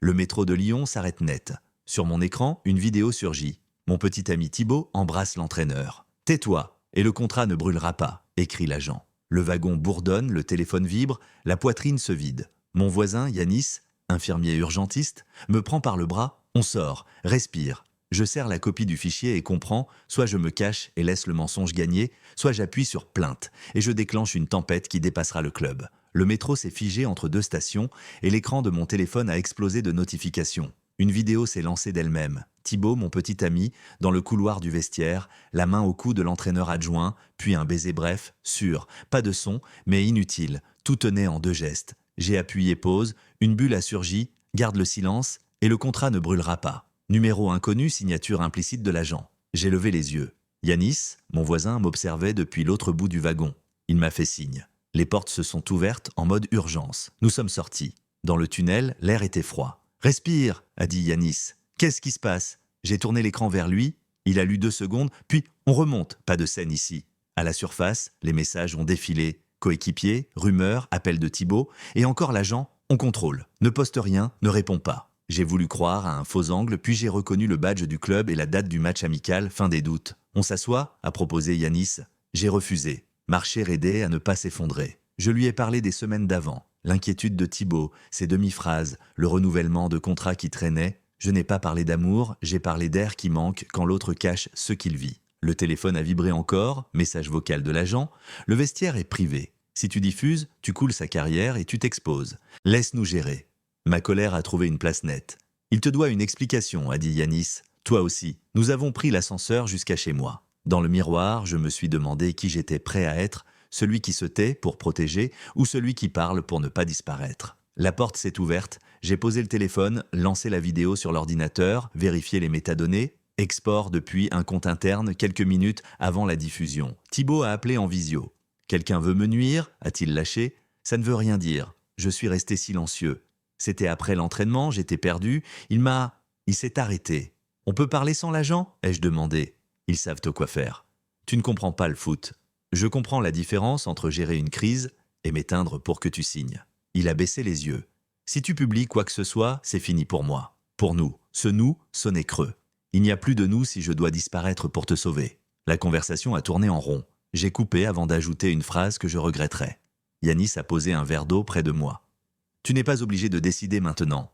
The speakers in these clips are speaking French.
Le métro de Lyon s'arrête net. Sur mon écran, une vidéo surgit. Mon petit ami Thibaut embrasse l'entraîneur. « Tais-toi, et le contrat ne brûlera pas », écrit l'agent. Le wagon bourdonne, le téléphone vibre, la poitrine se vide. Mon voisin, Yanis, infirmier urgentiste, me prend par le bras. On sort, respire. Je serre la copie du fichier et comprends, soit je me cache et laisse le mensonge gagner, soit j'appuie sur plainte et je déclenche une tempête qui dépassera le club. Le métro s'est figé entre deux stations et l'écran de mon téléphone a explosé de notifications. Une vidéo s'est lancée d'elle-même. Thibaut, mon petit ami, dans le couloir du vestiaire, la main au cou de l'entraîneur adjoint, puis un baiser bref, sûr, pas de son, mais inutile, tout tenait en deux gestes. J'ai appuyé pause, une bulle a surgi, garde le silence, et le contrat ne brûlera pas. Numéro inconnu, signature implicite de l'agent. J'ai levé les yeux. Yanis, mon voisin, m'observait depuis l'autre bout du wagon. Il m'a fait signe. Les portes se sont ouvertes en mode urgence. Nous sommes sortis. Dans le tunnel, l'air était froid. « Respire !» a dit Yanis. « Qu'est-ce qui se passe ?» J'ai tourné l'écran vers lui. Il a lu 2 secondes, puis on remonte. Pas de scène ici. À la surface, les messages ont défilé. Coéquipier, rumeur, appel de Thibaut, et encore l'agent, on contrôle. Ne poste rien, ne répond pas. J'ai voulu croire à un faux angle, puis j'ai reconnu le badge du club et la date du match amical, fin des doutes. « On s'assoit ?» a proposé Yanis. J'ai refusé. Marcher aidait à ne pas s'effondrer. Je lui ai parlé des semaines d'avant. L'inquiétude de Thibaut, ses demi-phrases, le renouvellement de contrats qui traînait. Je n'ai pas parlé d'amour, j'ai parlé d'air qui manque quand l'autre cache ce qu'il vit. Le téléphone a vibré encore, message vocal de l'agent. Le vestiaire est privé. Si tu diffuses, tu coules sa carrière et tu t'exposes. Laisse-nous gérer. Ma colère a trouvé une place nette. « Il te doit une explication », a dit Yanis. « Toi aussi. Nous avons pris l'ascenseur jusqu'à chez moi. » Dans le miroir, je me suis demandé qui j'étais prêt à être, celui qui se tait pour protéger ou celui qui parle pour ne pas disparaître. La porte s'est ouverte, j'ai posé le téléphone, lancé la vidéo sur l'ordinateur, vérifié les métadonnées, export depuis un compte interne quelques minutes avant la diffusion. Thibaut a appelé en visio. « Quelqu'un veut me nuire ?» a-t-il lâché. « Ça ne veut rien dire. » Je suis resté silencieux. C'était après l'entraînement, j'étais perdu. Il s'est arrêté. « On peut parler sans l'agent ?» ai-je demandé. Ils savent quoi faire. Tu ne comprends pas le foot. Je comprends la différence entre gérer une crise et m'éteindre pour que tu signes. Il a baissé les yeux. Si tu publies quoi que ce soit, c'est fini pour moi. Pour nous. Ce nous sonnait creux. Il n'y a plus de nous si je dois disparaître pour te sauver. La conversation a tourné en rond. J'ai coupé avant d'ajouter une phrase que je regretterais. Yanis a posé un verre d'eau près de moi. Tu n'es pas obligé de décider maintenant.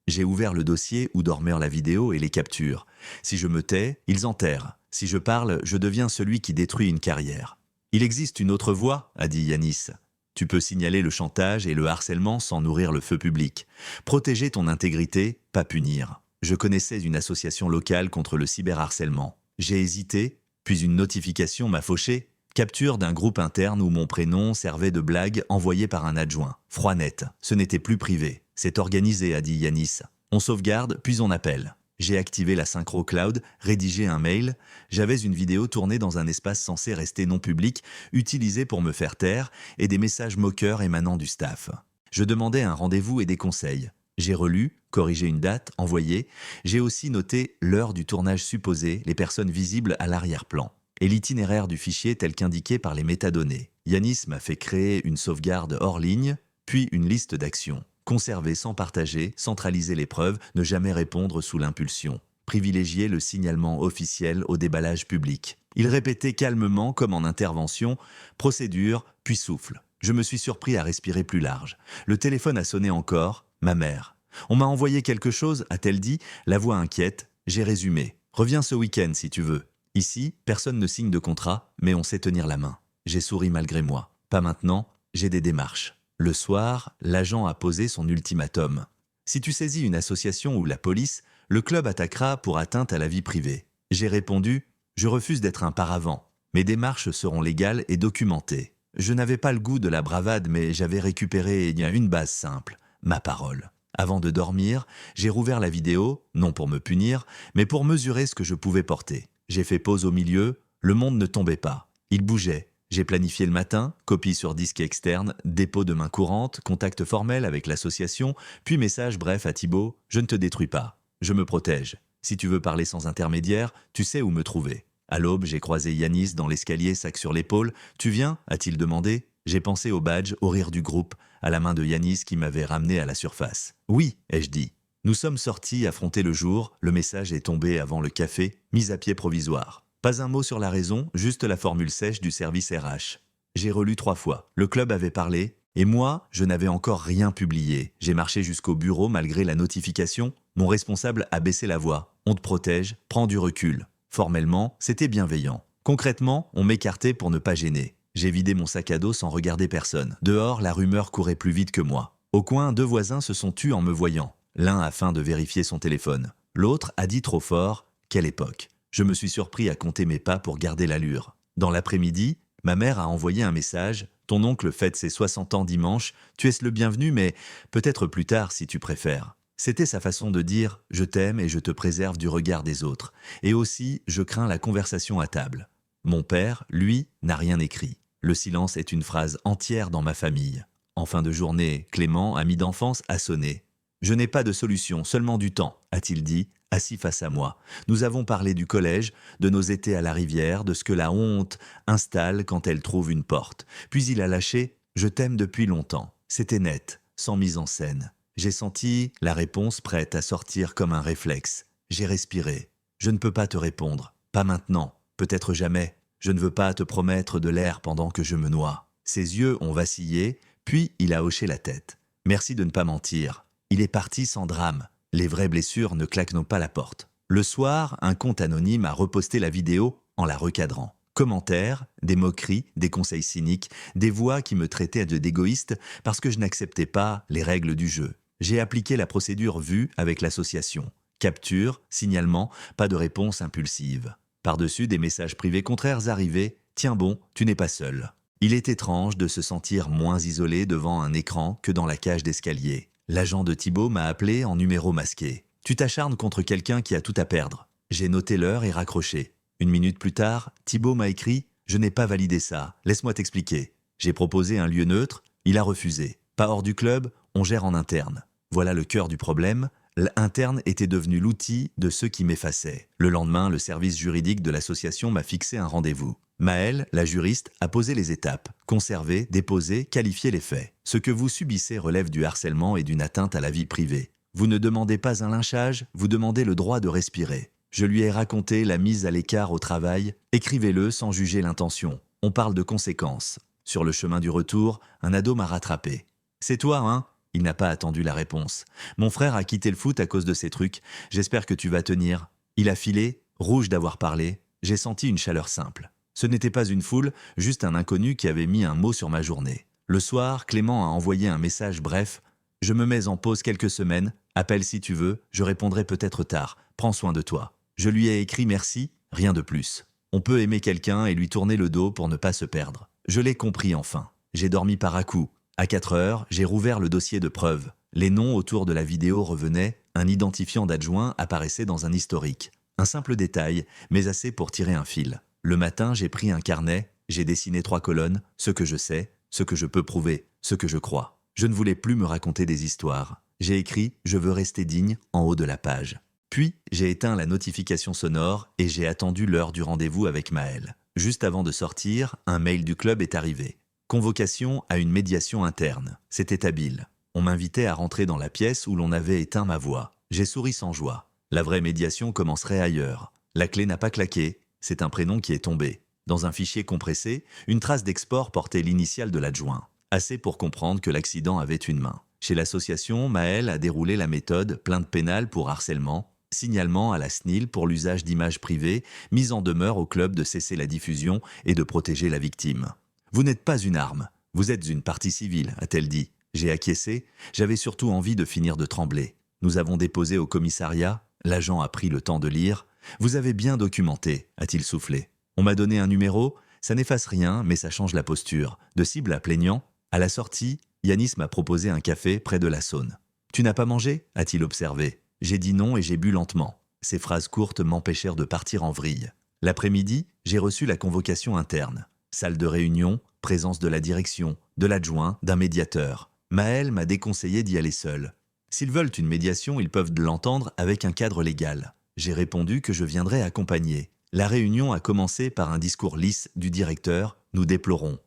J'ai ouvert le dossier où dormeur la vidéo et les captures. Si je me tais, ils enterrent. Si je parle, je deviens celui qui détruit une carrière. Il existe une autre voie, a dit Yanis. Tu peux signaler le chantage et le harcèlement sans nourrir le feu public. Protéger ton intégrité, pas punir. Je connaissais une association locale contre le cyberharcèlement. J'ai hésité, puis une notification m'a fauché. Capture d'un groupe interne où mon prénom servait de blague envoyée par un adjoint. Froid net, ce n'était plus privé. C'est organisé, a dit Yanis. On sauvegarde, puis on appelle. J'ai activé la synchro cloud, rédigé un mail. J'avais une vidéo tournée dans un espace censé rester non public, utilisé pour me faire taire, et des messages moqueurs émanant du staff. Je demandais un rendez-vous et des conseils. J'ai relu, corrigé une date, envoyé. J'ai aussi noté l'heure du tournage supposé, les personnes visibles à l'arrière-plan, et l'itinéraire du fichier tel qu'indiqué par les métadonnées. Yanis m'a fait créer une sauvegarde hors ligne, puis une liste d'actions. Conserver sans partager, centraliser les preuves, ne jamais répondre sous l'impulsion. Privilégier le signalement officiel au déballage public. Il répétait calmement, comme en intervention, procédure, puis souffle. Je me suis surpris à respirer plus large. Le téléphone a sonné encore, ma mère. On m'a envoyé quelque chose, a-t-elle dit, la voix inquiète. J'ai résumé. Reviens ce week-end si tu veux. Ici, personne ne signe de contrat, mais on sait tenir la main. J'ai souri malgré moi. Pas maintenant, j'ai des démarches. Le soir, l'agent a posé son ultimatum. Si tu saisis une association ou la police, le club attaquera pour atteinte à la vie privée. J'ai répondu, je refuse d'être un paravent. Mes démarches seront légales et documentées. Je n'avais pas le goût de la bravade, mais j'avais récupéré une base simple, ma parole. Avant de dormir, j'ai rouvert la vidéo, non pour me punir, mais pour mesurer ce que je pouvais porter. J'ai fait pause au milieu, le monde ne tombait pas. Il bougeait. J'ai planifié le matin, copie sur disque externe, dépôt de main courante, contact formel avec l'association, puis message bref à Thibaut, je ne te détruis pas, je me protège. Si tu veux parler sans intermédiaire, tu sais où me trouver. À l'aube, j'ai croisé Yanis dans l'escalier, sac sur l'épaule. Tu viens a-t-il demandé. J'ai pensé au badge, au rire du groupe, à la main de Yanis qui m'avait ramené à la surface. Oui, ai-je dit. Nous sommes sortis affronter le jour, le message est tombé avant le café, mise à pied provisoire. Pas un mot sur la raison, juste la formule sèche du service RH. J'ai relu 3 fois. Le club avait parlé, et moi, je n'avais encore rien publié. J'ai marché jusqu'au bureau malgré la notification. Mon responsable a baissé la voix. On te protège, prends du recul. Formellement, c'était bienveillant. Concrètement, on m'écartait pour ne pas gêner. J'ai vidé mon sac à dos sans regarder personne. Dehors, la rumeur courait plus vite que moi. Au coin, 2 voisins se sont tus en me voyant. L'un afin de vérifier son téléphone. L'autre a dit trop fort « Quelle époque !» Je me suis surpris à compter mes pas pour garder l'allure. Dans l'après-midi, ma mère a envoyé un message « Ton oncle fête ses 60 ans dimanche, tu es le bienvenu mais peut-être plus tard si tu préfères. » C'était sa façon de dire « Je t'aime et je te préserve du regard des autres. » Et aussi « Je crains la conversation à table. » Mon père, lui, n'a rien écrit. Le silence est une phrase entière dans ma famille. En fin de journée, Clément, ami d'enfance, a sonné. « Je n'ai pas de solution, seulement du temps », a-t-il dit, assis face à moi. Nous avons parlé du collège, de nos étés à la rivière, de ce que la honte installe quand elle trouve une porte. Puis il a lâché « Je t'aime depuis longtemps ». C'était net, sans mise en scène. J'ai senti la réponse prête à sortir comme un réflexe. J'ai respiré. Je ne peux pas te répondre. Pas maintenant. Peut-être jamais. Je ne veux pas te promettre de l'air pendant que je me noie. Ses yeux ont vacillé, puis il a hoché la tête. Merci de ne pas mentir. Il est parti sans drame. Les vraies blessures ne claquent pas la porte. Le soir, un compte anonyme a reposté la vidéo en la recadrant. Commentaires, des moqueries, des conseils cyniques, des voix qui me traitaient d'égoïste parce que je n'acceptais pas les règles du jeu. J'ai appliqué la procédure vue avec l'association. Capture, signalement, pas de réponse impulsive. Par-dessus des messages privés contraires arrivaient « Tiens bon, tu n'es pas seul ». Il est étrange de se sentir moins isolé devant un écran que dans la cage d'escalier. L'agent de Thibaut m'a appelé en numéro masqué. « Tu t'acharnes contre quelqu'un qui a tout à perdre ». J'ai noté l'heure et raccroché. 1 minute plus tard, Thibaut m'a écrit « Je n'ai pas validé ça, laisse-moi t'expliquer ». J'ai proposé un lieu neutre, il a refusé. Pas hors du club, on gère en interne. Voilà le cœur du problème. L'interne était devenu l'outil de ceux qui m'effaçaient. Le lendemain, le service juridique de l'association m'a fixé un rendez-vous. Maëlle, la juriste, a posé les étapes. Conserver, déposer, qualifier les faits. Ce que vous subissez relève du harcèlement et d'une atteinte à la vie privée. Vous ne demandez pas un lynchage, vous demandez le droit de respirer. Je lui ai raconté la mise à l'écart au travail. Écrivez-le sans juger l'intention. On parle de conséquences. Sur le chemin du retour, un ado m'a rattrapé. « C'est toi, hein ?» Il n'a pas attendu la réponse. « Mon frère a quitté le foot à cause de ces trucs. J'espère que tu vas tenir. » Il a filé, rouge d'avoir parlé. J'ai senti une chaleur simple. Ce n'était pas une foule, juste un inconnu qui avait mis un mot sur ma journée. Le soir, Clément a envoyé un message bref. « Je me mets en pause quelques semaines. Appelle si tu veux. Je répondrai peut-être tard. Prends soin de toi. » Je lui ai écrit merci, rien de plus. On peut aimer quelqu'un et lui tourner le dos pour ne pas se perdre. Je l'ai compris enfin. J'ai dormi par à-coups. À 4 heures, j'ai rouvert le dossier de preuves. Les noms autour de la vidéo revenaient, un identifiant d'adjoint apparaissait dans un historique. Un simple détail, mais assez pour tirer un fil. Le matin, j'ai pris un carnet, j'ai dessiné 3 colonnes, ce que je sais, ce que je peux prouver, ce que je crois. Je ne voulais plus me raconter des histoires. J'ai écrit « Je veux rester digne » en haut de la page. Puis, j'ai éteint la notification sonore et j'ai attendu l'heure du rendez-vous avec Maëlle. Juste avant de sortir, un mail du club est arrivé. Convocation à une médiation interne. C'était habile. On m'invitait à rentrer dans la pièce où l'on avait éteint ma voix. J'ai souri sans joie. La vraie médiation commencerait ailleurs. La clé n'a pas claqué. C'est un prénom qui est tombé. Dans un fichier compressé, une trace d'export portait l'initiale de l'adjoint. Assez pour comprendre que l'accident avait une main. Chez l'association, Maëlle a déroulé la méthode plainte pénale pour harcèlement, signalement à la SNIL pour l'usage d'images privées, mise en demeure au club de cesser la diffusion et de protéger la victime. « Vous n'êtes pas une arme, vous êtes une partie civile », a-t-elle dit. J'ai acquiescé, j'avais surtout envie de finir de trembler. Nous avons déposé au commissariat, l'agent a pris le temps de lire. « Vous avez bien documenté », a-t-il soufflé. On m'a donné un numéro, ça n'efface rien, mais ça change la posture. De cible à plaignant, à la sortie, Yanis m'a proposé un café près de la Saône. « Tu n'as pas mangé ?» a-t-il observé. J'ai dit non et j'ai bu lentement. Ces phrases courtes m'empêchèrent de partir en vrille. L'après-midi, j'ai reçu la convocation interne. Salle de réunion, présence de la direction, de l'adjoint, d'un médiateur. Maëlle m'a déconseillé d'y aller seul. S'ils veulent une médiation, ils peuvent l'entendre avec un cadre légal. J'ai répondu que je viendrais accompagner. La réunion a commencé par un discours lisse du directeur « Nous déplorons ».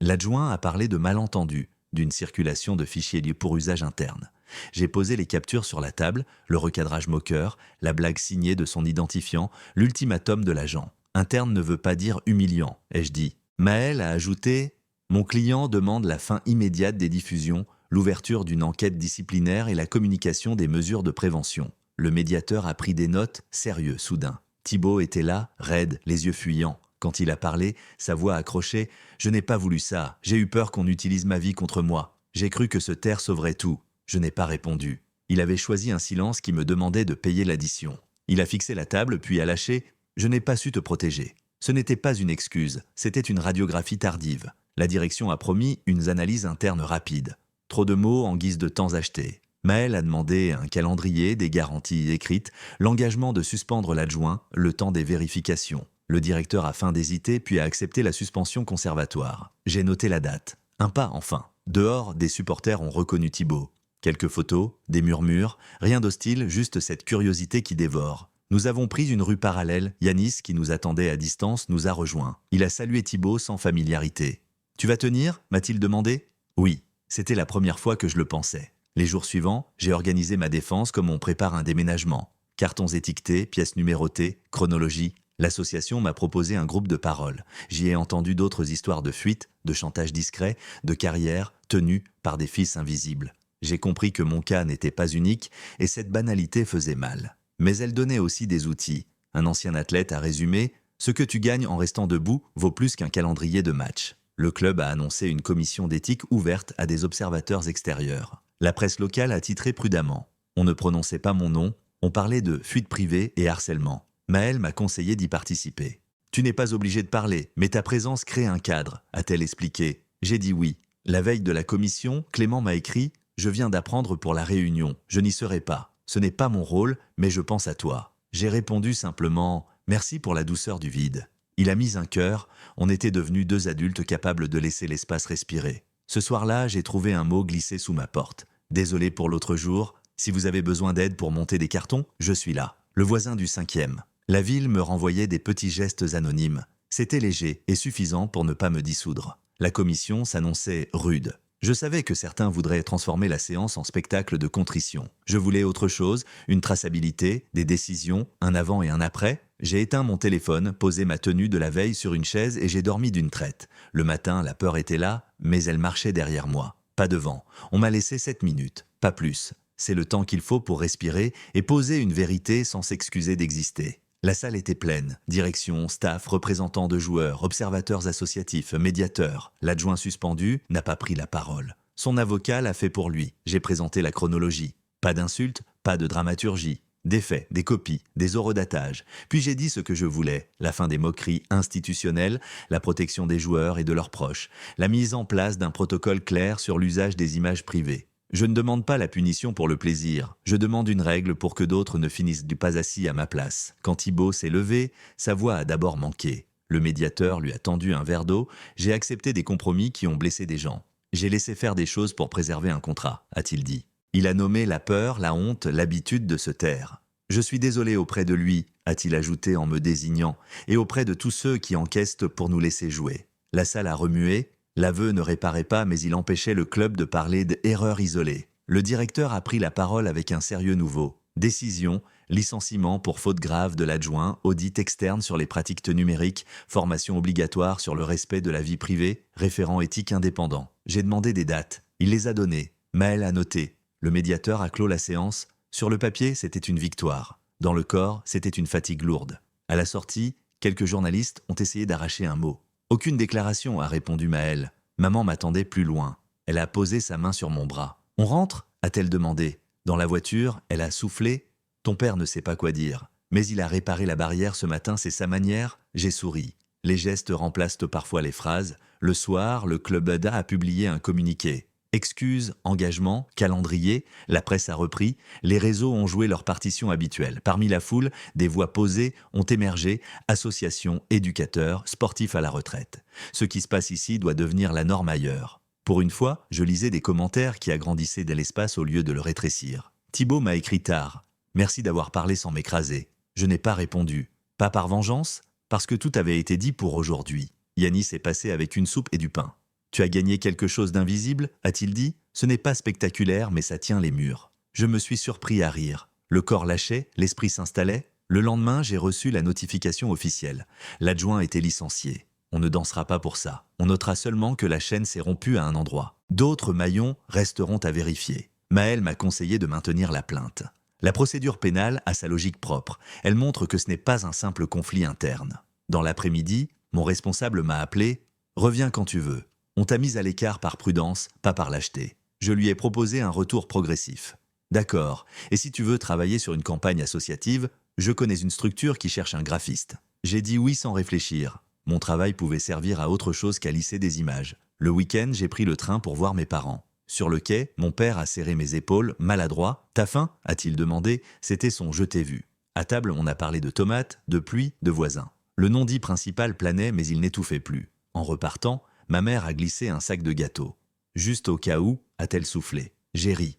L'adjoint a parlé de malentendus, d'une circulation de fichiers pour usage interne. J'ai posé les captures sur la table, le recadrage moqueur, la blague signée de son identifiant, l'ultimatum de l'agent. Interne ne veut pas dire humiliant, ai-je dit. Maël a ajouté « Mon client demande la fin immédiate des diffusions, l'ouverture d'une enquête disciplinaire et la communication des mesures de prévention. » Le médiateur a pris des notes, sérieux soudain. Thibault était là, raide, les yeux fuyants. Quand il a parlé, sa voix accrochée « Je n'ai pas voulu ça, j'ai eu peur qu'on utilise ma vie contre moi. J'ai cru que se taire sauverait tout. » Je n'ai pas répondu. Il avait choisi un silence qui me demandait de payer l'addition. Il a fixé la table puis a lâché « Je n'ai pas su te protéger. » Ce n'était pas une excuse, c'était une radiographie tardive. La direction a promis une analyse interne rapide. Trop de mots en guise de temps acheté. Maël a demandé un calendrier, des garanties écrites, l'engagement de suspendre l'adjoint, le temps des vérifications. Le directeur a feint d'hésiter puis a accepté la suspension conservatoire. J'ai noté la date. Un pas enfin. Dehors, des supporters ont reconnu Thibault. Quelques photos, des murmures, rien d'hostile, juste cette curiosité qui dévore. Nous avons pris une rue parallèle, Yanis, qui nous attendait à distance, nous a rejoints. Il a salué Thibault sans familiarité. « Tu vas tenir ?» m'a-t-il demandé. Oui, c'était la première fois que je le pensais. Les jours suivants, j'ai organisé ma défense comme on prépare un déménagement. Cartons étiquetés, pièces numérotées, chronologie. L'association m'a proposé un groupe de parole. J'y ai entendu d'autres histoires de fuite, de chantage discret, de carrière tenue par des fils invisibles. J'ai compris que mon cas n'était pas unique et cette banalité faisait mal. Mais elle donnait aussi des outils. Un ancien athlète a résumé « Ce que tu gagnes en restant debout vaut plus qu'un calendrier de match ». Le club a annoncé une commission d'éthique ouverte à des observateurs extérieurs. La presse locale a titré prudemment. On ne prononçait pas mon nom, on parlait de fuite privée et harcèlement. Maël m'a conseillé d'y participer. « Tu n'es pas obligé de parler, mais ta présence crée un cadre », a-t-elle expliqué. J'ai dit oui. La veille de la commission, Clément m'a écrit « Je viens d'apprendre pour la réunion, je n'y serai pas. Ce n'est pas mon rôle, mais je pense à toi. » J'ai répondu simplement « Merci pour la douceur du vide ». Il a mis un cœur, on était devenus deux adultes capables de laisser l'espace respirer. Ce soir-là, j'ai trouvé un mot glissé sous ma porte. Désolé pour l'autre jour, si vous avez besoin d'aide pour monter des cartons, je suis là. Le voisin du 5e. La ville me renvoyait des petits gestes anonymes. C'était léger et suffisant pour ne pas me dissoudre. La commission s'annonçait rude. Je savais que certains voudraient transformer la séance en spectacle de contrition. Je voulais autre chose, une traçabilité, des décisions, un avant et un après. J'ai éteint mon téléphone, posé ma tenue de la veille sur une chaise et j'ai dormi d'une traite. Le matin, la peur était là, mais elle marchait derrière moi. Pas devant. On m'a laissé 7 minutes, pas plus. C'est le temps qu'il faut pour respirer et poser une vérité sans s'excuser d'exister. La salle était pleine. Direction, staff, représentants de joueurs, observateurs associatifs, médiateurs. L'adjoint suspendu n'a pas pris la parole. Son avocat l'a fait pour lui. J'ai présenté la chronologie. Pas d'insultes, pas de dramaturgie. Des faits, des copies, des horodatages. Puis j'ai dit ce que je voulais. La fin des moqueries institutionnelles, la protection des joueurs et de leurs proches, la mise en place d'un protocole clair sur l'usage des images privées. Je ne demande pas la punition pour le plaisir. Je demande une règle pour que d'autres ne finissent pas assis à ma place. Quand Thibault s'est levé, sa voix a d'abord manqué. Le médiateur lui a tendu un verre d'eau. J'ai accepté des compromis qui ont blessé des gens. J'ai laissé faire des choses pour préserver un contrat, a-t-il dit. Il a nommé la peur, la honte, l'habitude de se taire. Je suis désolé auprès de lui, a-t-il ajouté en me désignant, et auprès de tous ceux qui encaissent pour nous laisser jouer. La salle a remué. L'aveu ne réparait pas, mais il empêchait le club de parler d'erreurs isolées. Le directeur a pris la parole avec un sérieux nouveau. Décision, licenciement pour faute grave de l'adjoint, audit externe sur les pratiques numériques, formation obligatoire sur le respect de la vie privée, référent éthique indépendant. J'ai demandé des dates. Il les a données. Maël a noté. Le médiateur a clos la séance. Sur le papier, c'était une victoire. Dans le corps, c'était une fatigue lourde. À la sortie, quelques journalistes ont essayé d'arracher un mot. Aucune déclaration, a répondu Maël. Maman m'attendait plus loin. Elle a posé sa main sur mon bras. On rentre ? A-t-elle demandé. Dans la voiture, elle a soufflé. Ton père ne sait pas quoi dire. Mais il a réparé la barrière ce matin, c'est sa manière. J'ai souri. Les gestes remplacent parfois les phrases. Le soir, le Club ADA a publié un communiqué. Excuses, engagements, calendrier, la presse a repris, les réseaux ont joué leur partition habituelle. Parmi la foule, des voix posées ont émergé, associations, éducateurs, sportifs à la retraite. Ce qui se passe ici doit devenir la norme ailleurs. Pour une fois, je lisais des commentaires qui agrandissaient de l'espace au lieu de le rétrécir. Thibault m'a écrit tard. Merci d'avoir parlé sans m'écraser. Je n'ai pas répondu. Pas par vengeance, parce que tout avait été dit pour aujourd'hui. Yanis est passé avec une soupe et du pain. « Tu as gagné quelque chose d'invisible » a-t-il dit. Ce n'est pas spectaculaire, mais ça tient les murs. Je me suis surpris à rire. Le corps lâchait, l'esprit s'installait. Le lendemain, j'ai reçu la notification officielle. L'adjoint était licencié. On ne dansera pas pour ça. On notera seulement que la chaîne s'est rompue à un endroit. D'autres maillons resteront à vérifier. Maël m'a conseillé de maintenir la plainte. La procédure pénale a sa logique propre. Elle montre que ce n'est pas un simple conflit interne. Dans l'après-midi, mon responsable m'a appelé « Reviens quand tu veux ». On t'a mise à l'écart par prudence, pas par lâcheté. Je lui ai proposé un retour progressif. D'accord, et si tu veux travailler sur une campagne associative, je connais une structure qui cherche un graphiste. J'ai dit oui sans réfléchir. Mon travail pouvait servir à autre chose qu'à lisser des images. Le week-end, j'ai pris le train pour voir mes parents. Sur le quai, mon père a serré mes épaules, maladroit. « T'as faim ?» a-t-il demandé. C'était son « je t'ai vu ». À table, on a parlé de tomates, de pluie, de voisins. Le non-dit principal planait, mais il n'étouffait plus. En repartant, ma mère a glissé un sac de gâteaux. Juste au cas où, a-t-elle soufflé. J'ai ri.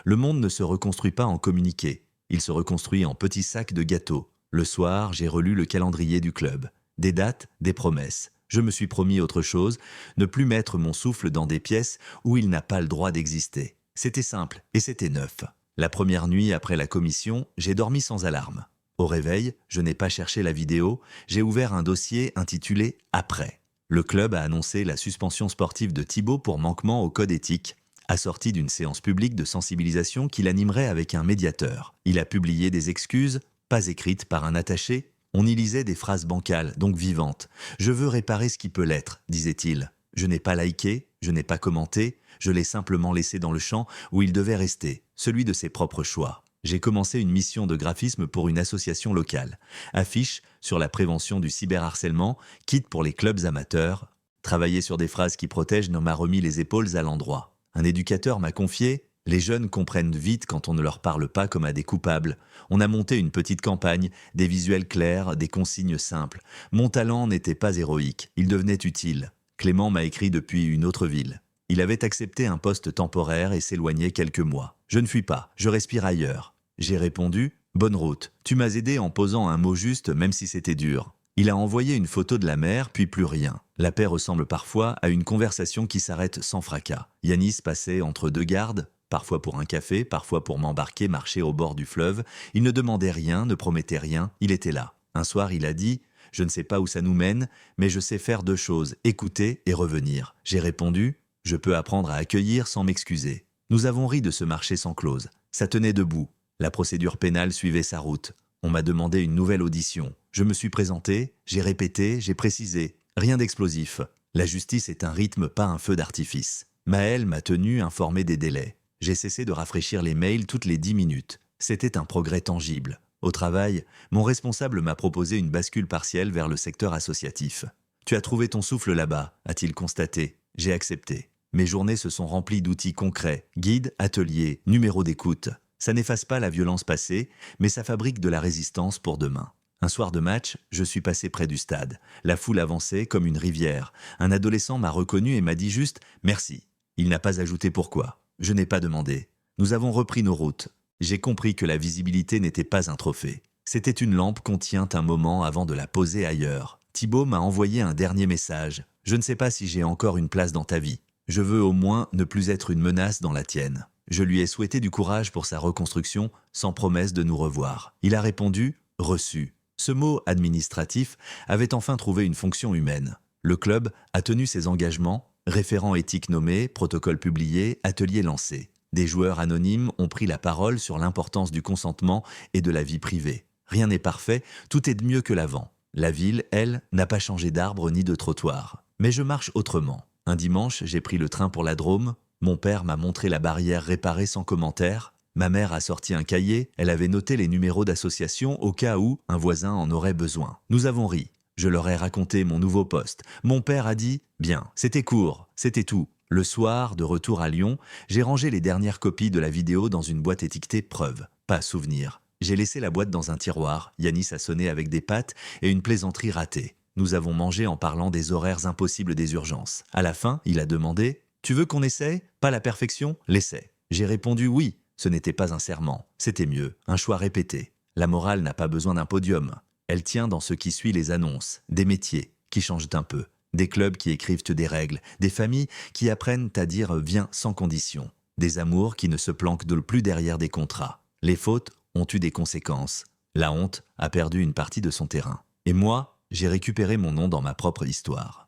Le monde ne se reconstruit pas en communiqué. Il se reconstruit en petits sacs de gâteaux. Le soir, j'ai relu le calendrier du club. Des dates, des promesses. Je me suis promis autre chose, ne plus mettre mon souffle dans des pièces où il n'a pas le droit d'exister. C'était simple et c'était neuf. La première nuit après la commission, j'ai dormi sans alarme. Au réveil, je n'ai pas cherché la vidéo, j'ai ouvert un dossier intitulé « Après ». Le club a annoncé la suspension sportive de Thibaut pour manquement au code éthique, assorti d'une séance publique de sensibilisation qu'il animerait avec un médiateur. Il a publié des excuses, pas écrites par un attaché. On y lisait des phrases bancales, donc vivantes. « Je veux réparer ce qui peut l'être », disait-il. Je n'ai pas liké, je n'ai pas commenté, je l'ai simplement laissé dans le champ où il devait rester, celui de ses propres choix. J'ai commencé une mission de graphisme pour une association locale. Affiche sur la prévention du cyberharcèlement, kit pour les clubs amateurs. Travailler sur des phrases qui protègent m'a remis les épaules à l'endroit. Un éducateur m'a confié « Les jeunes comprennent vite quand on ne leur parle pas comme à des coupables. On a monté une petite campagne, des visuels clairs, des consignes simples. Mon talent n'était pas héroïque, il devenait utile. Clément m'a écrit depuis une autre ville. Il avait accepté un poste temporaire et s'éloignait quelques mois. Je ne fuis pas, je respire ailleurs. J'ai répondu « Bonne route. Tu m'as aidé en posant un mot juste même si c'était dur. » Il a envoyé une photo de la mer, puis plus rien. La paix ressemble parfois à une conversation qui s'arrête sans fracas. Yanis passait entre deux gardes, parfois pour un café, parfois pour m'embarquer marcher au bord du fleuve. Il ne demandait rien, ne promettait rien, il était là. Un soir, il a dit « Je ne sais pas où ça nous mène, mais je sais faire deux choses, écouter et revenir. » J'ai répondu « Je peux apprendre à accueillir sans m'excuser. » Nous avons ri de ce marché sans clause. Ça tenait debout. La procédure pénale suivait sa route. On m'a demandé une nouvelle audition. Je me suis présenté, j'ai répété, j'ai précisé. Rien d'explosif. La justice est un rythme, pas un feu d'artifice. Maël m'a tenu informé des délais. J'ai cessé de rafraîchir les mails toutes les 10 minutes. C'était un progrès tangible. Au travail, mon responsable m'a proposé une bascule partielle vers le secteur associatif. « Tu as trouvé ton souffle là-bas », a-t-il constaté. J'ai accepté. Mes journées se sont remplies d'outils concrets, guides, ateliers, numéros d'écoute. Ça n'efface pas la violence passée, mais ça fabrique de la résistance pour demain. Un soir de match, je suis passé près du stade. La foule avançait comme une rivière. Un adolescent m'a reconnu et m'a dit juste « merci ». Il n'a pas ajouté pourquoi. Je n'ai pas demandé. Nous avons repris nos routes. J'ai compris que la visibilité n'était pas un trophée. C'était une lampe qu'on tient un moment avant de la poser ailleurs. Thibaut m'a envoyé un dernier message. « Je ne sais pas si j'ai encore une place dans ta vie. Je veux au moins ne plus être une menace dans la tienne. » Je lui ai souhaité du courage pour sa reconstruction, sans promesse de nous revoir. Il a répondu « reçu ». Ce mot administratif avait enfin trouvé une fonction humaine. Le club a tenu ses engagements, référent éthique nommé, protocole publié, atelier lancé. Des joueurs anonymes ont pris la parole sur l'importance du consentement et de la vie privée. Rien n'est parfait, tout est de mieux que l'avant. La ville, elle, n'a pas changé d'arbre ni de trottoir. Mais je marche autrement. Un dimanche, j'ai pris le train pour la Drôme. Mon père m'a montré la barrière réparée sans commentaire. Ma mère a sorti un cahier, elle avait noté les numéros d'association au cas où un voisin en aurait besoin. Nous avons ri. Je leur ai raconté mon nouveau poste. Mon père a dit « Bien, c'était court, c'était tout ». Le soir, de retour à Lyon, j'ai rangé les dernières copies de la vidéo dans une boîte étiquetée « Preuve ». Pas souvenir. J'ai laissé la boîte dans un tiroir. Yanis a sonné avec des pâtes et une plaisanterie ratée. Nous avons mangé en parlant des horaires impossibles des urgences. À la fin, il a demandé « Tu veux qu'on essaie? Pas la perfection? L'essai ». J'ai répondu oui. Ce n'était pas un serment. C'était mieux. Un choix répété. La morale n'a pas besoin d'un podium. Elle tient dans ce qui suit les annonces, des métiers qui changent un peu. Des clubs qui écrivent des règles, des familles qui apprennent à dire viens sans condition, des amours qui ne se planquent plus derrière des contrats. Les fautes ont eu des conséquences. La honte a perdu une partie de son terrain. Et moi, j'ai récupéré mon nom dans ma propre histoire.